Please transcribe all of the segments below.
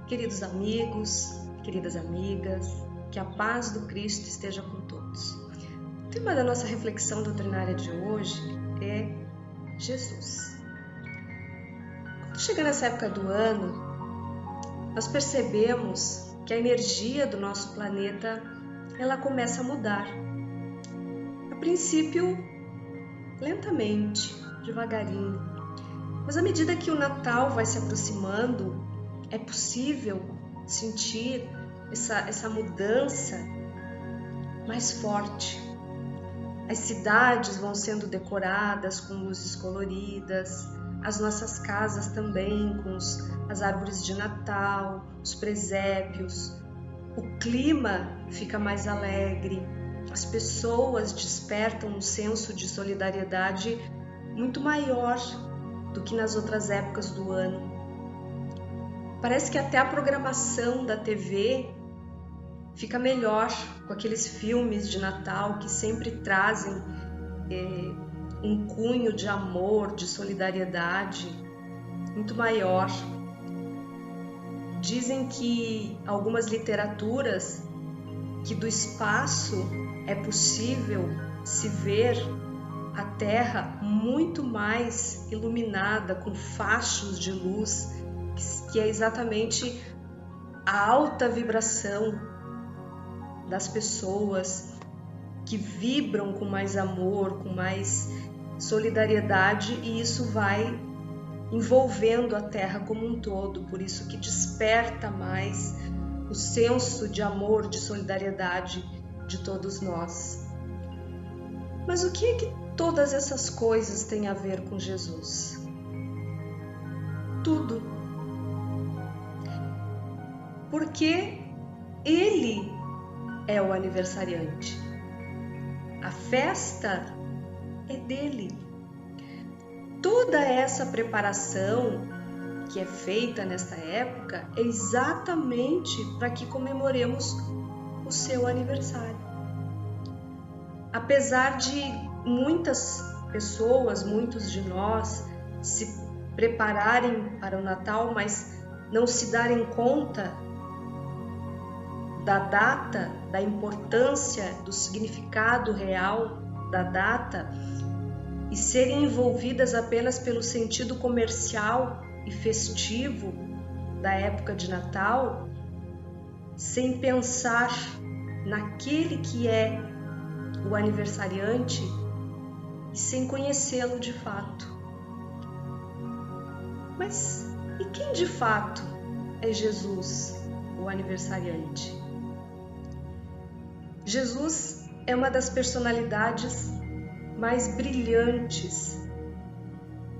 Queridos amigos, queridas amigas, que a paz do Cristo esteja com todos. O tema da nossa reflexão doutrinária de hoje é Jesus. Quando chega nessa época do ano, nós percebemos que a energia do nosso planeta ela começa a mudar. A princípio, lentamente, devagarinho. Mas à medida que o Natal vai se aproximando, é possível sentir essa mudança mais forte. As cidades vão sendo decoradas com luzes coloridas, as nossas casas também com as árvores de Natal, os presépios. O clima fica mais alegre, as pessoas despertam um senso de solidariedade muito maior do que nas outras épocas do ano. Parece que até a programação da TV fica melhor com aqueles filmes de Natal que sempre trazem um cunho de amor, de solidariedade muito maior. Dizem que algumas literaturas que do espaço é possível se ver a Terra muito mais iluminada, com fachos de luz, que é exatamente a alta vibração das pessoas que vibram com mais amor, com mais solidariedade, e isso vai envolvendo a Terra como um todo, por isso que desperta mais o senso de amor, de solidariedade de todos nós. Mas o que é que todas essas coisas têm a ver com Jesus? Tudo. Porque Ele é o aniversariante. A festa é dele. Toda essa preparação que é feita nesta época é exatamente para que comemoremos o seu aniversário. Apesar de muitas pessoas, muitos de nós se prepararem para o Natal, mas não se darem conta da data, da importância, do significado real da data e serem envolvidas apenas pelo sentido comercial e festivo da época de Natal, sem pensar naquele que é o aniversariante e sem conhecê-lo de fato. Mas e quem de fato é Jesus, o aniversariante? Jesus é uma das personalidades mais brilhantes,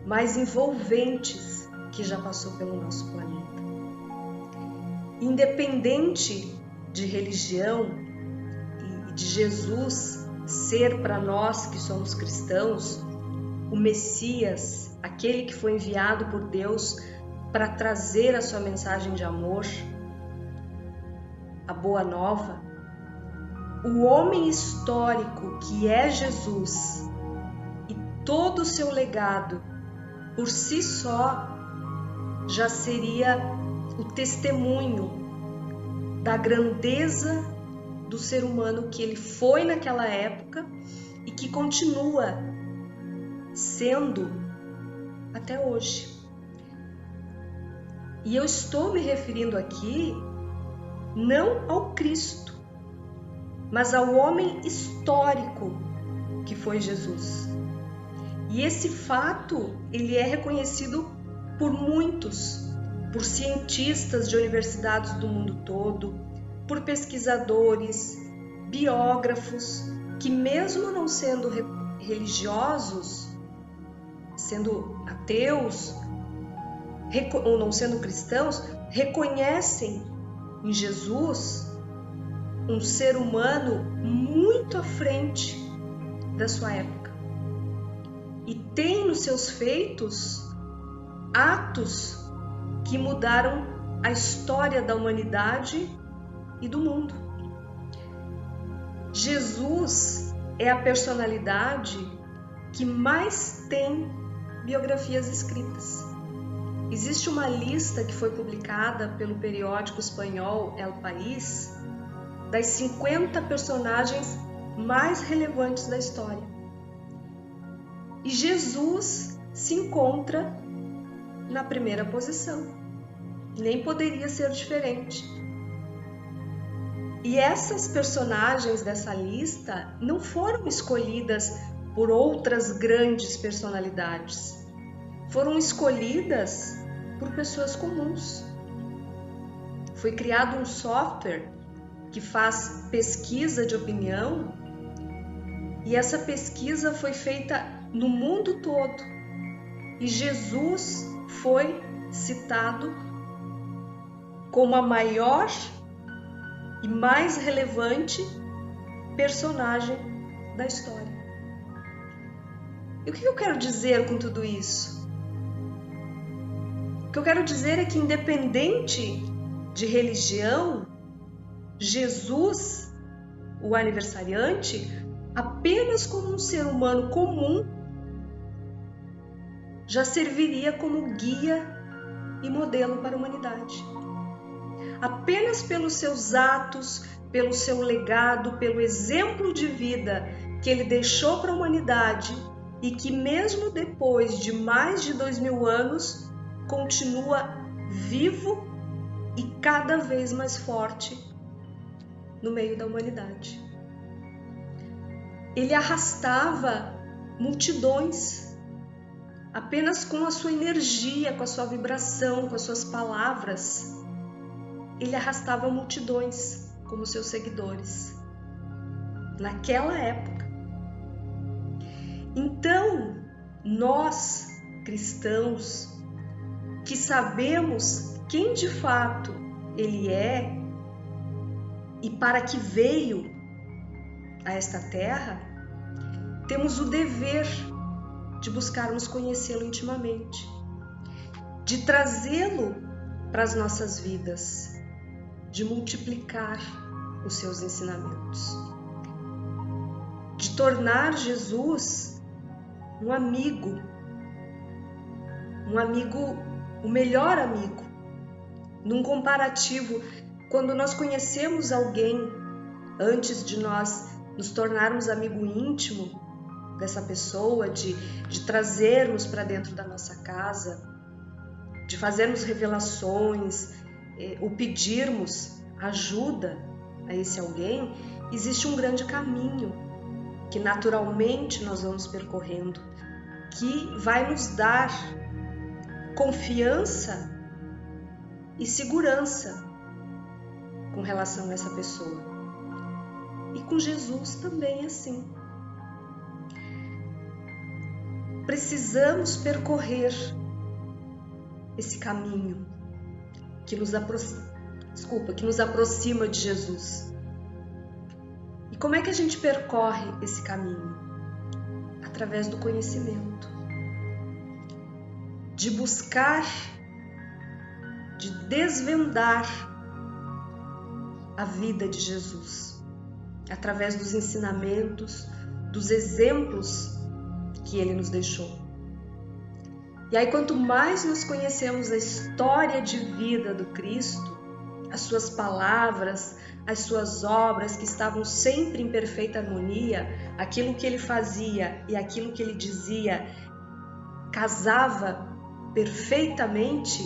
mais envolventes que já passou pelo nosso planeta. Independente de religião e de Jesus ser para nós que somos cristãos o Messias, aquele que foi enviado por Deus para trazer a sua mensagem de amor, a boa nova, o homem histórico que é Jesus e todo o seu legado por si só já seria o testemunho da grandeza do ser humano que ele foi naquela época e que continua sendo até hoje. E eu estou me referindo aqui não ao Cristo, mas ao homem histórico que foi Jesus. E esse fato, ele é reconhecido por muitos, por cientistas de universidades do mundo todo, por pesquisadores, biógrafos, que mesmo não sendo religiosos, sendo ateus, ou não sendo cristãos, reconhecem em Jesus um ser humano muito à frente da sua época. E tem nos seus feitos atos que mudaram a história da humanidade e do mundo. Jesus é a personalidade que mais tem biografias escritas. existe uma lista que foi publicada pelo periódico espanhol El País das 50 personagens mais relevantes da história. E Jesus se encontra na primeira posição. Nem poderia ser diferente. E essas personagens dessa lista não foram escolhidas por outras grandes personalidades. Foram escolhidas por pessoas comuns. Foi criado um software que faz pesquisa de opinião, e essa pesquisa foi feita no mundo todo. E Jesus foi citado como a maior e mais relevante personagem da história. E o que eu quero dizer com tudo isso? O que eu quero dizer é que, independente de religião, Jesus, o aniversariante, apenas como um ser humano comum, já serviria como guia e modelo para a humanidade. Apenas pelos seus atos, pelo seu legado, pelo exemplo de vida que ele deixou para a humanidade e que mesmo depois de mais de 2000 anos continua vivo e cada vez mais forte no meio da humanidade. Ele arrastava multidões apenas com a sua energia, com a sua vibração, com as suas palavras. Ele arrastava multidões como seus seguidores naquela época. Então, nós, cristãos, que sabemos quem de fato ele é e para que veio a esta terra, temos o dever de buscarmos conhecê-lo intimamente, de trazê-lo para as nossas vidas, de multiplicar os seus ensinamentos, de tornar Jesus um amigo, o melhor amigo. Num comparativo, quando nós conhecemos alguém antes de nós nos tornarmos amigo íntimo dessa pessoa, de trazermos para dentro da nossa casa, de fazermos revelações, ou pedirmos ajuda a esse alguém, existe um grande caminho que naturalmente nós vamos percorrendo, que vai nos dar confiança e segurança com relação a essa pessoa. E com Jesus também é assim. Precisamos percorrer esse caminho que nos aproxima de Jesus. E como é que a gente percorre esse caminho? Através do conhecimento, de buscar, de desvendar a vida de Jesus, através dos ensinamentos, dos exemplos que ele nos deixou. E aí, quanto mais nós conhecemos a história de vida do Cristo, as suas palavras, as suas obras que estavam sempre em perfeita harmonia, aquilo que ele fazia e aquilo que ele dizia casava perfeitamente,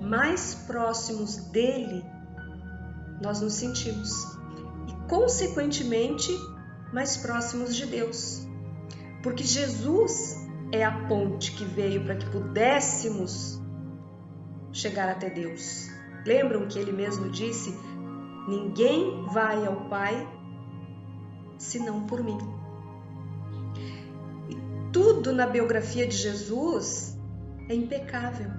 mais próximos dele nós nos sentimos e, consequentemente, mais próximos de Deus. Porque Jesus é a ponte que veio para que pudéssemos chegar até Deus. Lembram que ele mesmo disse: ninguém vai ao Pai senão por mim. E tudo na biografia de Jesus é impecável.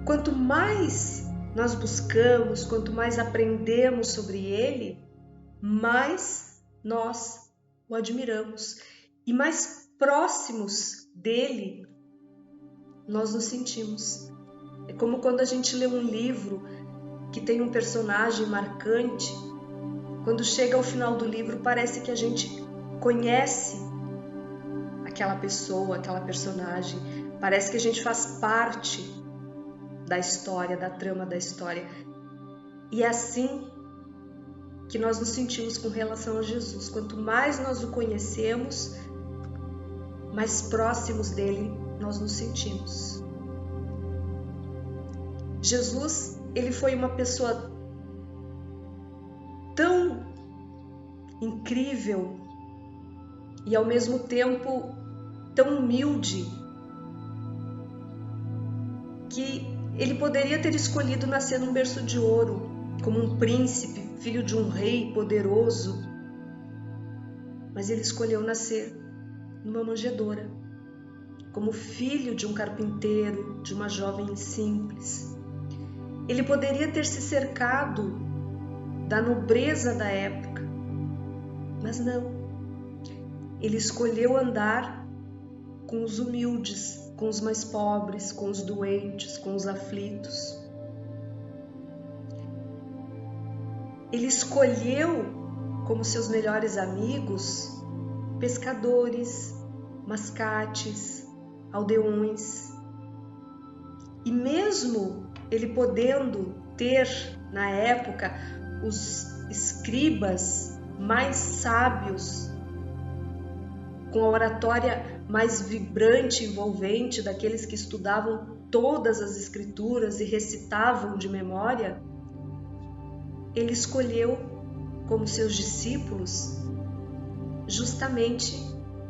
Quanto mais nós buscamos, quanto mais aprendemos sobre ele, mais nós o admiramos e mais próximos dele nós nos sentimos. É como quando a gente lê um livro que tem um personagem marcante. Quando chega ao final do livro, parece que a gente conhece aquela pessoa, aquela personagem. Parece que a gente faz parte da história, da trama da história. E é assim que nós nos sentimos com relação a Jesus. Quanto mais nós o conhecemos, mais próximos dele nós nos sentimos. Jesus, ele foi uma pessoa tão incrível e ao mesmo tempo tão humilde que ele poderia ter escolhido nascer num berço de ouro, como um príncipe, filho de um rei poderoso, mas ele escolheu nascer numa manjedoura, como filho de um carpinteiro, de uma jovem simples. Ele poderia ter se cercado da nobreza da época, mas não. Ele escolheu andar com os humildes, com os mais pobres, com os doentes, com os aflitos. Ele escolheu como seus melhores amigos pescadores, mascates, aldeões. E mesmo ele podendo ter, na época, os escribas mais sábios, com a oratória mais vibrante e envolvente daqueles que estudavam todas as escrituras e recitavam de memória, ele escolheu como seus discípulos justamente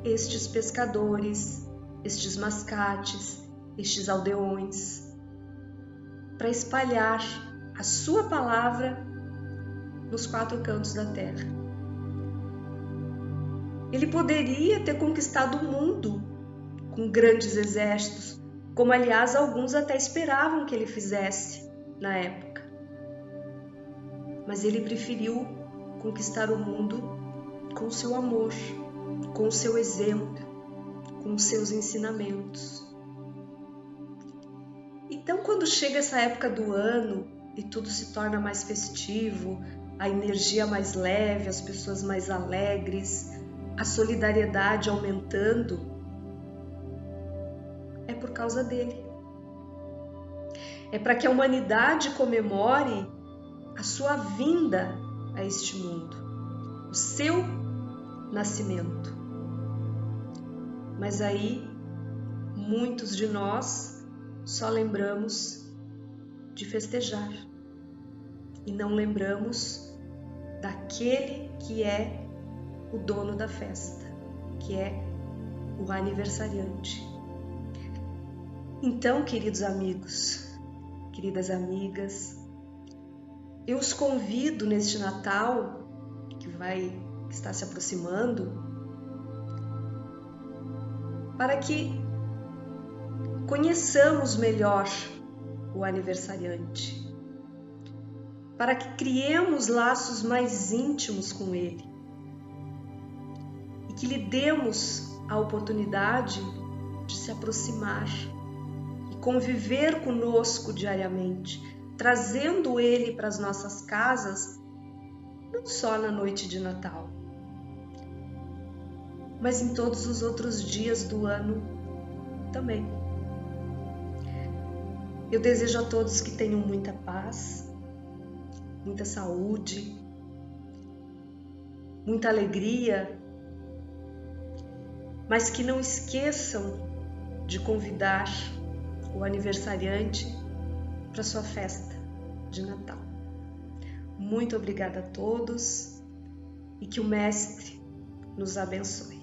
estes pescadores, estes mascates, estes aldeões, para espalhar a sua palavra nos 4 cantos da terra. Ele poderia ter conquistado o mundo com grandes exércitos, como aliás alguns até esperavam que ele fizesse na época. Mas ele preferiu conquistar o mundo com o seu amor, com o seu exemplo, com os seus ensinamentos. Então, quando chega essa época do ano e tudo se torna mais festivo, a energia mais leve, as pessoas mais alegres, a solidariedade aumentando, é por causa dele. É para que a humanidade comemore a sua vinda a este mundo, o seu nascimento. Mas aí, muitos de nós só lembramos de festejar e não lembramos daquele que é o dono da festa, que é o aniversariante. Então, queridos amigos, queridas amigas, eu os convido neste Natal, que está se aproximando, para que conheçamos melhor o aniversariante, para que criemos laços mais íntimos com ele e que lhe demos a oportunidade de se aproximar e conviver conosco diariamente, trazendo ele para as nossas casas, não só na noite de Natal, mas em todos os outros dias do ano também. Eu desejo a todos que tenham muita paz, muita saúde, muita alegria, mas que não esqueçam de convidar o aniversariante para sua festa de Natal. Muito obrigada a todos e que o Mestre nos abençoe.